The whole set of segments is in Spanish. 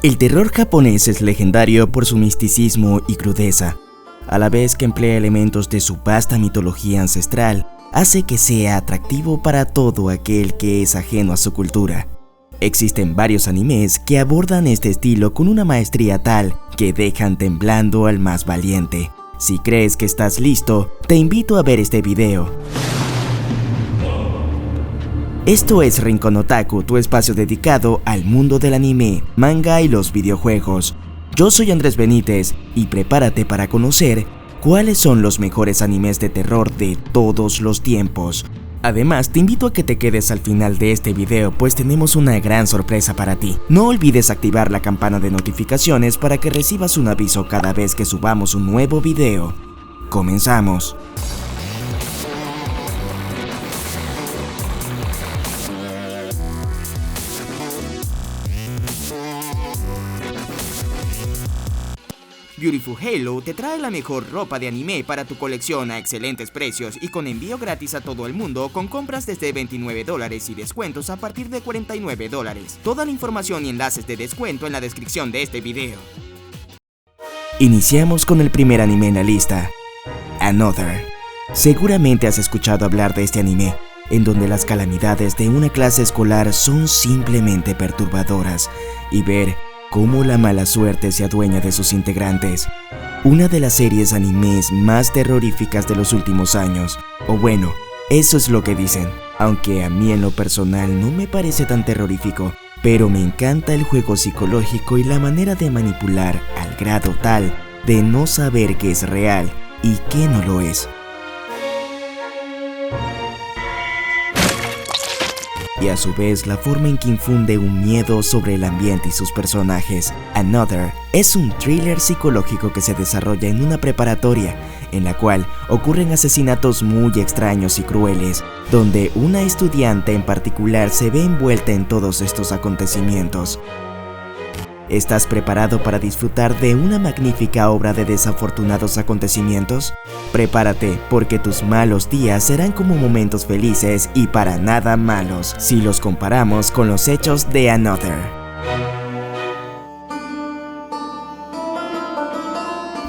El terror japonés es legendario por su misticismo y crudeza, a la vez que emplea elementos de su vasta mitología ancestral, hace que sea atractivo para todo aquel que es ajeno a su cultura. Existen varios animes que abordan este estilo con una maestría tal que dejan temblando al más valiente. Si crees que estás listo, te invito a ver este video. Esto es Rincón Otaku, tu espacio dedicado al mundo del anime, manga y los videojuegos. Yo soy Andrés Benítez y prepárate para conocer cuáles son los mejores animes de terror de todos los tiempos. Además, te invito a que te quedes al final de este video, pues tenemos una gran sorpresa para ti. No olvides activar la campana de notificaciones para que recibas un aviso cada vez que subamos un nuevo video. Comenzamos. Beautiful Halo te trae la mejor ropa de anime para tu colección a excelentes precios y con envío gratis a todo el mundo con compras desde $29 y descuentos a partir de $49. Toda la información y enlaces de descuento en la descripción de este video. Iniciamos con el primer anime en la lista, Another. Seguramente has escuchado hablar de este anime, en donde las calamidades de una clase escolar son simplemente perturbadoras, y ver cómo la mala suerte se adueña de sus integrantes. Una de las series animes más terroríficas de los últimos años, o bueno, eso es lo que dicen, aunque a mí en lo personal no me parece tan terrorífico, pero me encanta el juego psicológico y la manera de manipular al grado tal de no saber qué es real y qué no lo es. Y a su vez la forma en que infunde un miedo sobre el ambiente y sus personajes. Another es un thriller psicológico que se desarrolla en una preparatoria, en la cual ocurren asesinatos muy extraños y crueles, donde una estudiante en particular se ve envuelta en todos estos acontecimientos. ¿Estás preparado para disfrutar de una magnífica obra de desafortunados acontecimientos? Prepárate, porque tus malos días serán como momentos felices y para nada malos, si los comparamos con los hechos de Another.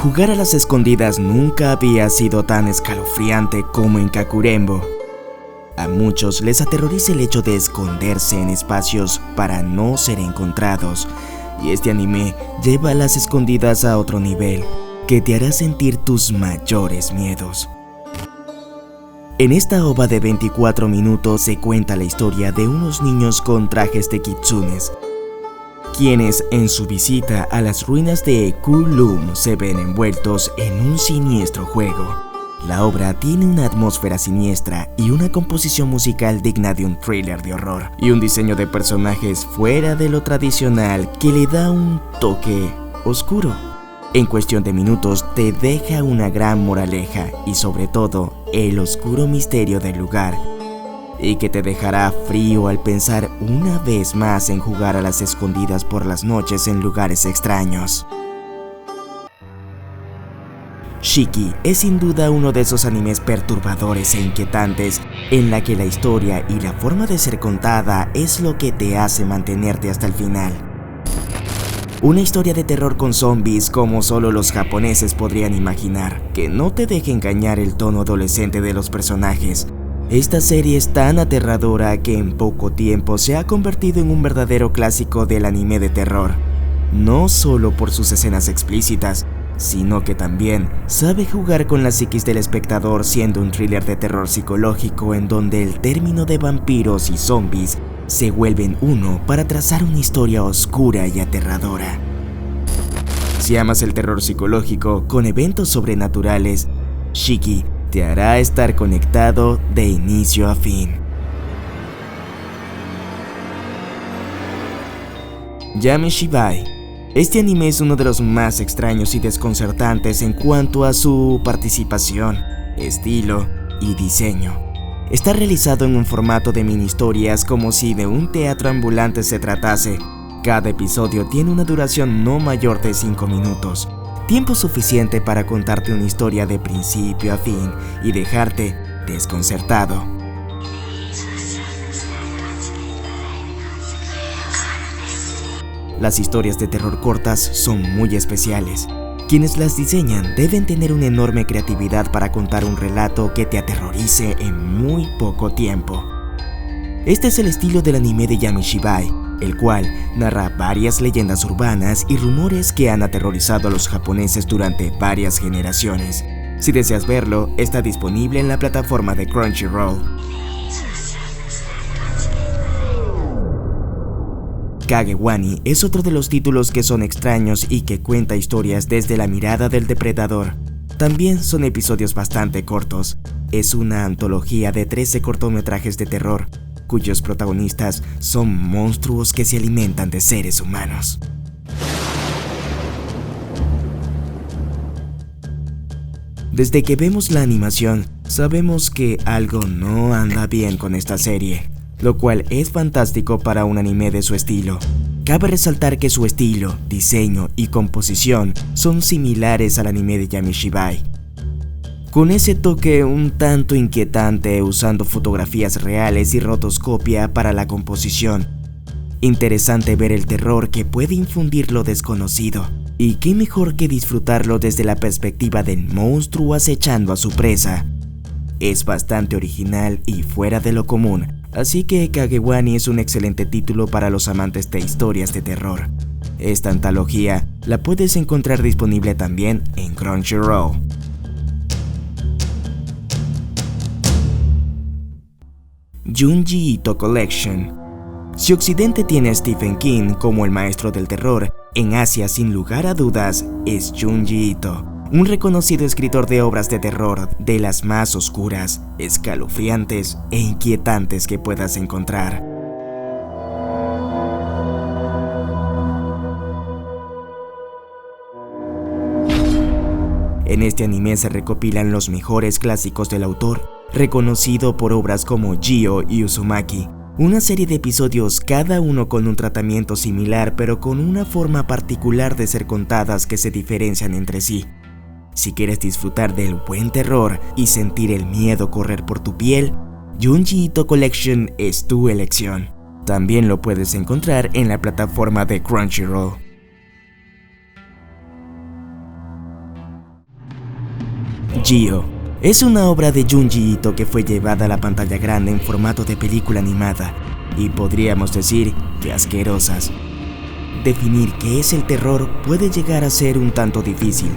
Jugar a las escondidas nunca había sido tan escalofriante como en Kakurembo. A muchos les aterroriza el hecho de esconderse en espacios para no ser encontrados. Y este anime lleva las escondidas a otro nivel, que te hará sentir tus mayores miedos. En esta ova de 24 minutos se cuenta la historia de unos niños con trajes de kitsunes, quienes en su visita a las ruinas de Kunlun se ven envueltos en un siniestro juego. La obra tiene una atmósfera siniestra y una composición musical digna de un thriller de horror, y un diseño de personajes fuera de lo tradicional que le da un toque oscuro. En cuestión de minutos te deja una gran moraleja y sobre todo el oscuro misterio del lugar, y que te dejará frío al pensar una vez más en jugar a las escondidas por las noches en lugares extraños. Shiki es sin duda uno de esos animes perturbadores e inquietantes, en la que la historia y la forma de ser contada es lo que te hace mantenerte hasta el final. Una historia de terror con zombies como solo los japoneses podrían imaginar, que no te deje engañar el tono adolescente de los personajes. Esta serie es tan aterradora que en poco tiempo se ha convertido en un verdadero clásico del anime de terror, no solo por sus escenas explícitas, sino que también sabe jugar con la psiquis del espectador, siendo un thriller de terror psicológico en donde el término de vampiros y zombies se vuelven uno para trazar una historia oscura y aterradora. Si amas el terror psicológico con eventos sobrenaturales, Shiki te hará estar conectado de inicio a fin. Yame Shibai. Este anime es uno de los más extraños y desconcertantes en cuanto a su participación, estilo y diseño. Está realizado en un formato de mini historias como si de un teatro ambulante se tratase. Cada episodio tiene una duración no mayor de 5 minutos, tiempo suficiente para contarte una historia de principio a fin y dejarte desconcertado. Las historias de terror cortas son muy especiales. Quienes las diseñan deben tener una enorme creatividad para contar un relato que te aterrorice en muy poco tiempo. Este es el estilo del anime de Yamishibai, el cual narra varias leyendas urbanas y rumores que han aterrorizado a los japoneses durante varias generaciones. Si deseas verlo, está disponible en la plataforma de Crunchyroll. Kagewani es otro de los títulos que son extraños y que cuenta historias desde la mirada del depredador. También son episodios bastante cortos. Es una antología de 13 cortometrajes de terror, cuyos protagonistas son monstruos que se alimentan de seres humanos. Desde que vemos la animación, sabemos que algo no anda bien con esta serie, lo cual es fantástico para un anime de su estilo. Cabe resaltar que su estilo, diseño y composición son similares al anime de Yamishibai, con ese toque un tanto inquietante usando fotografías reales y rotoscopia para la composición. Interesante ver el terror que puede infundir lo desconocido, y qué mejor que disfrutarlo desde la perspectiva del monstruo acechando a su presa. Es bastante original y fuera de lo común, así que Kagewani es un excelente título para los amantes de historias de terror. Esta antología la puedes encontrar disponible también en Crunchyroll. Junji Ito Collection. Si Occidente tiene a Stephen King como el maestro del terror, en Asia sin lugar a dudas es Junji Ito, un reconocido escritor de obras de terror de las más oscuras, escalofriantes e inquietantes que puedas encontrar. En este anime se recopilan los mejores clásicos del autor, reconocido por obras como Zi-O y Uzumaki, una serie de episodios cada uno con un tratamiento similar pero con una forma particular de ser contadas que se diferencian entre sí. Si quieres disfrutar del buen terror y sentir el miedo correr por tu piel, Junji Ito Collection es tu elección. También lo puedes encontrar en la plataforma de Crunchyroll. Zi-O es una obra de Junji Ito que fue llevada a la pantalla grande en formato de película animada, y podríamos decir que asquerosas. Definir qué es el terror puede llegar a ser un tanto difícil.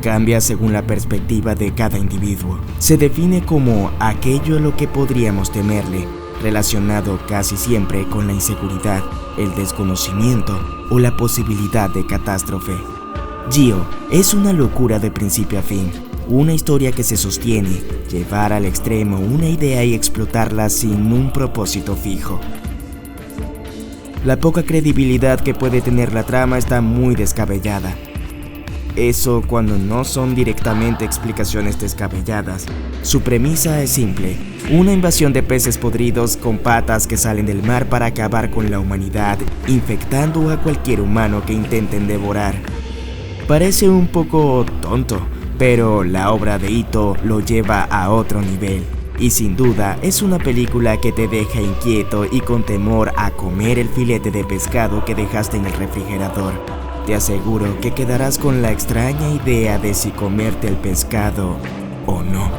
Cambia según la perspectiva de cada individuo. Se define como aquello a lo que podríamos temerle, relacionado casi siempre con la inseguridad, el desconocimiento o la posibilidad de catástrofe. Zi-O es una locura de principio a fin. Una historia que se sostiene, llevar al extremo una idea y explotarla sin un propósito fijo. La poca credibilidad que puede tener la trama está muy descabellada. Eso cuando no son directamente explicaciones descabelladas. Su premisa es simple: una invasión de peces podridos con patas que salen del mar para acabar con la humanidad, infectando a cualquier humano que intenten devorar. Parece un poco tonto, pero la obra de Ito lo lleva a otro nivel, y sin duda es una película que te deja inquieto y con temor a comer el filete de pescado que dejaste en el refrigerador. Te aseguro que quedarás con la extraña idea de si comerte el pescado o no.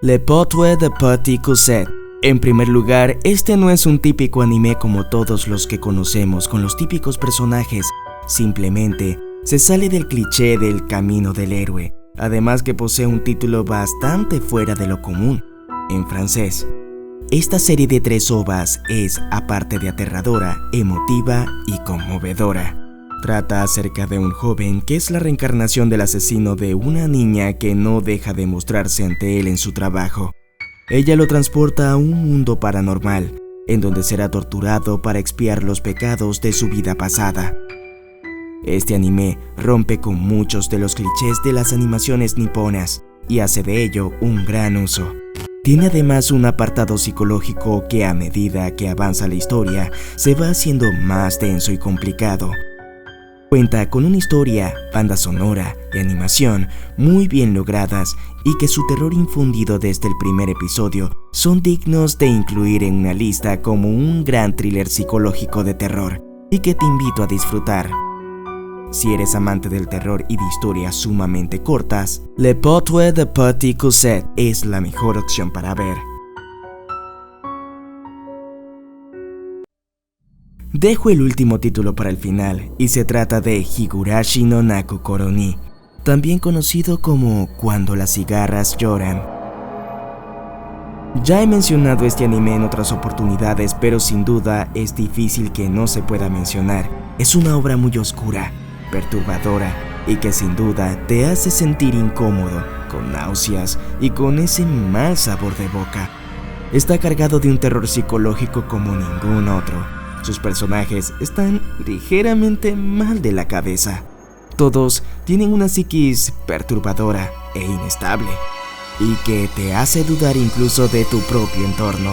Le Portrait de Petit Cosette. En primer lugar, este no es un típico anime como todos los que conocemos con los típicos personajes, simplemente se sale del cliché del camino del héroe, además que posee un título bastante fuera de lo común, en francés. Esta serie de 3 ovas es, aparte de aterradora, emotiva y conmovedora. Trata acerca de un joven que es la reencarnación del asesino de una niña que no deja de mostrarse ante él en su trabajo. Ella lo transporta a un mundo paranormal, en donde será torturado para expiar los pecados de su vida pasada. Este anime rompe con muchos de los clichés de las animaciones niponas y hace de ello un gran uso. Tiene además un apartado psicológico que a medida que avanza la historia se va haciendo más denso y complicado. Cuenta con una historia, banda sonora y animación muy bien logradas y que su terror infundido desde el primer episodio son dignos de incluir en una lista como un gran thriller psicológico de terror y que te invito a disfrutar. Si eres amante del terror y de historias sumamente cortas, Le Portrait de Petit Cosette es la mejor opción para ver. Dejo el último título para el final y se trata de Higurashi no Naku Koro-ni, también conocido como Cuando las cigarras lloran. Ya he mencionado este anime en otras oportunidades, pero sin duda es difícil que no se pueda mencionar. Es una obra muy oscura, perturbadora y que sin duda te hace sentir incómodo, con náuseas y con ese mal sabor de boca. Está cargado de un terror psicológico como ningún otro. Sus personajes están ligeramente mal de la cabeza. Todos tienen una psiquis perturbadora e inestable, y que te hace dudar incluso de tu propio entorno.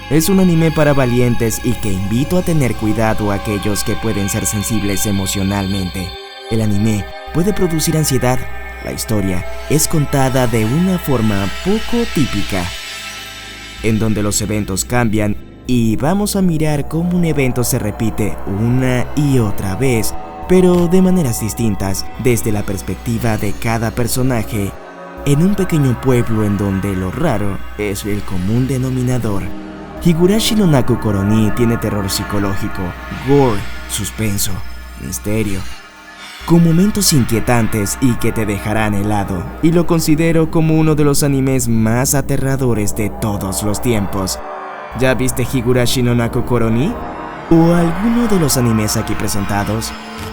Es un anime para valientes y que invito a tener cuidado a aquellos que pueden ser sensibles emocionalmente. El anime puede producir ansiedad. La historia es contada de una forma poco típica, en donde los eventos cambian y vamos a mirar cómo un evento se repite una y otra vez, pero de maneras distintas, desde la perspectiva de cada personaje, en un pequeño pueblo en donde lo raro es el común denominador. Higurashi no Naku Koro-ni tiene terror psicológico, gore, suspenso, misterio, con momentos inquietantes y que te dejarán helado, y lo considero como uno de los animes más aterradores de todos los tiempos. ¿Ya viste Higurashi no Naku Koro-ni? ¿O alguno de los animes aquí presentados?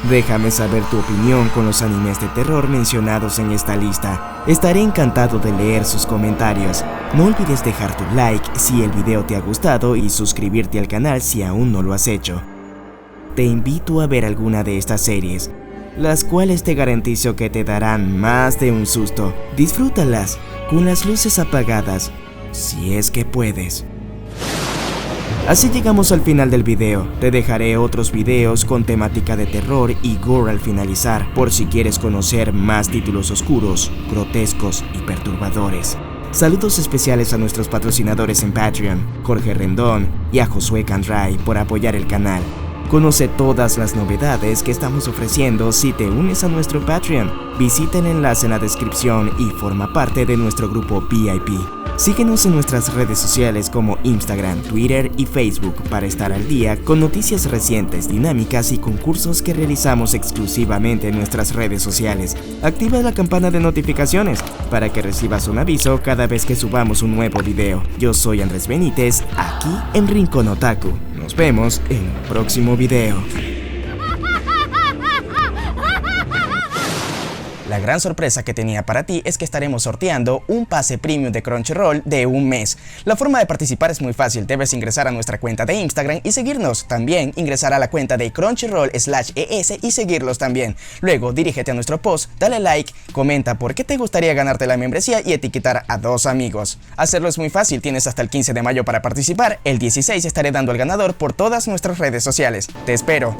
Déjame saber tu opinión con los animes de terror mencionados en esta lista. Estaré encantado de leer sus comentarios. No olvides dejar tu like si el video te ha gustado y suscribirte al canal si aún no lo has hecho. Te invito a ver alguna de estas series, las cuales te garantizo que te darán más de un susto. Disfrútalas con las luces apagadas, si es que puedes. Así llegamos al final del video. Te dejaré otros videos con temática de terror y gore al finalizar, por si quieres conocer más títulos oscuros, grotescos y perturbadores. Saludos especiales a nuestros patrocinadores en Patreon, Jorge Rendón y a Josué Candray por apoyar el canal. Conoce todas las novedades que estamos ofreciendo si te unes a nuestro Patreon. Visita el enlace en la descripción y forma parte de nuestro grupo VIP. Síguenos en nuestras redes sociales como Instagram, Twitter y Facebook para estar al día con noticias recientes, dinámicas y concursos que realizamos exclusivamente en nuestras redes sociales. Activa la campana de notificaciones para que recibas un aviso cada vez que subamos un nuevo video. Yo soy Andrés Benítez, aquí en Rincón Otaku. Nos vemos en el próximo video. La gran sorpresa que tenía para ti es que estaremos sorteando un pase premium de Crunchyroll de un mes. La forma de participar es muy fácil, debes ingresar a nuestra cuenta de Instagram y seguirnos. También ingresar a la cuenta de Crunchyroll/ES y seguirlos también. Luego dirígete a nuestro post, dale like, comenta por qué te gustaría ganarte la membresía y etiquetar a 2 amigos. Hacerlo es muy fácil, tienes hasta el 15 de mayo para participar. El 16 estaré dando al ganador por todas nuestras redes sociales. Te espero.